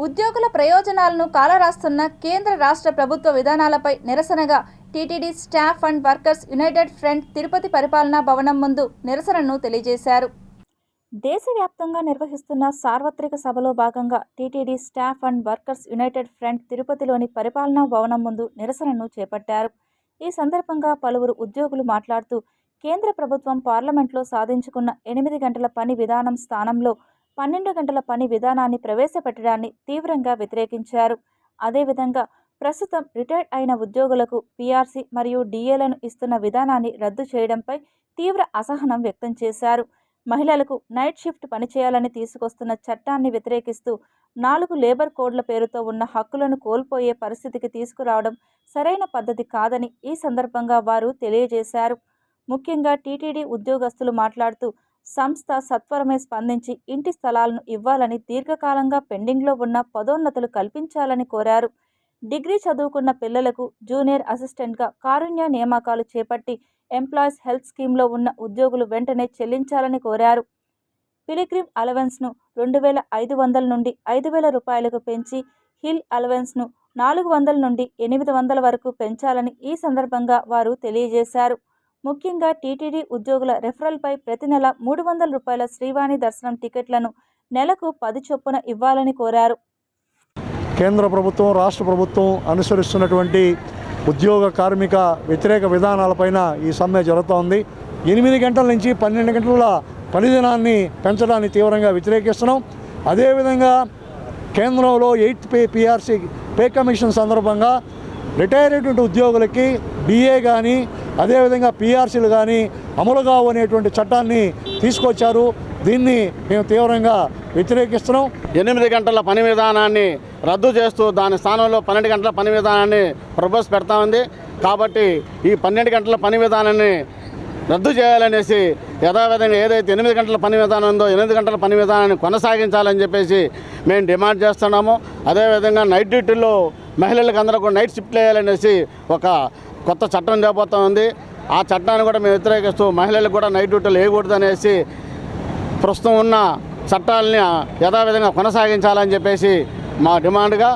ఉద్యోగుల ప్రయోజనాలను కాలరాస్తున్న కేంద్ర రాష్ట్ర ప్రభుత్వ విధానాలపై నిరసనగా TTD staff and workers United front Tirupati పరిపాలనా భవనం ముందు నిరసనను తెలియజేశారు. దేశవ్యాప్తంగా నిర్వహిస్తున్న సార్వత్రిక సభలో భాగంగా TTD staff and workers United front తిరుపతిలోని పరిపాలనా భవనం ముందు నిరసనను చేపట్టారు. ఈ సందర్భంగా పలువురు ఉద్యోగులు మాట్లాడుతూ కేంద్ర ప్రభుత్వం పార్లమెంట్లో సాధించుకున్న 8 గంటల పని విధానం స్థానంలో 12 గంటల పని విధానాన్ని ప్రవేశపెట్టడాన్ని తీవ్రంగా వ్యతిరేకించారు. అదేవిధంగా ప్రస్తుతం రిటైర్డ్ అయిన ఉద్యోగులకు పీఆర్సీ మరియు డిఏలను ఇస్తున్న విధానాన్ని రద్దు చేయడంపై తీవ్ర అసహనం వ్యక్తం చేశారు. మహిళలకు నైట్ షిఫ్ట్ పనిచేయాలని తీసుకొస్తున్న చట్టాన్ని వ్యతిరేకిస్తూ 4 లేబర్ కోడ్ల పేరుతో ఉన్న హక్కులను కోల్పోయే పరిస్థితికి తీసుకురావడం సరైన పద్ధతి కాదని ఈ సందర్భంగా వారు తెలియజేశారు. ముఖ్యంగా టీటీడీ ఉద్యోగస్తులు మాట్లాడుతూ సంస్థ సత్వరమే స్పందించి ఇంటి స్థలాలను ఇవ్వాలని, దీర్ఘకాలంగా పెండింగ్లో ఉన్న పదోన్నతులు కల్పించాలని కోరారు. డిగ్రీ చదువుకున్న పిల్లలకు జూనియర్ అసిస్టెంట్గా కారుణ్య నియామకాలు చేపట్టి ఎంప్లాయీస్ హెల్త్ స్కీమ్లో ఉన్న ఉద్యోగులు వెంటనే చెల్లించాలని కోరారు. పిలిగ్రిమ్ అలవెన్స్ను 2,500 నుండి 5,000 రూపాయలకు పెంచి హిల్ అలవెన్స్ను 400 నుండి 800 వరకు పెంచాలని ఈ సందర్భంగా వారు తెలియజేశారు. ముఖ్యంగా టీటీడీ ఉద్యోగుల రెఫరల్పై ప్రతి నెల 300 రూపాయల శ్రీవాణి దర్శనం టికెట్లను నెలకు 10 చొప్పున ఇవ్వాలని కోరారు. కేంద్ర ప్రభుత్వం, రాష్ట్ర ప్రభుత్వం అనుసరిస్తున్నటువంటి ఉద్యోగ కార్మిక వ్యతిరేక విధానాలపైన ఈ సమ్మె జరుగుతోంది. 8 గంటల నుంచి 12 గంటల పనిదినాన్ని పెంచడాన్ని తీవ్రంగా వ్యతిరేకిస్తున్నాం. అదేవిధంగా కేంద్రంలో 8th పీఆర్సీ పే కమిషన్ సందర్భంగా రిటైర్ అయినటువంటి ఉద్యోగులకి డిఏ కానీ అదేవిధంగా పీఆర్సీలు కానీ అమలు కావు అనేటువంటి చట్టాన్ని తీసుకొచ్చారు. దీన్ని మేము తీవ్రంగా వ్యతిరేకిస్తున్నాం. 8 గంటల పని విధానాన్ని రద్దు చేస్తూ దాని స్థానంలో 12 గంటల పని విధానాన్ని ప్రపోజ్ ఉంది. కాబట్టి ఈ 12 గంటల పని విధానాన్ని రద్దు చేయాలనేసి యథావిధంగా ఏదైతే 8 గంటల పని విధానం ఉందో 8 గంటల పని విధానాన్ని కొనసాగించాలని చెప్పేసి మేము డిమాండ్ చేస్తున్నాము. అదేవిధంగా నైట్ డ్యూటీల్లో మహిళలకు అందరూ కూడా నైట్ షిఫ్ట్ వేయాలనేసి ఒక కొత్త చట్టం చేయబోతా ఉంది. ఆ చట్టాన్ని కూడా మేము వ్యతిరేకిస్తూ మహిళలకు కూడా నైట్ డ్యూటీలు వేయకూడదు అనేసి ప్రస్తుతం ఉన్న చట్టాలని యథావిధంగా కొనసాగించాలని చెప్పేసి మా డిమాండ్గా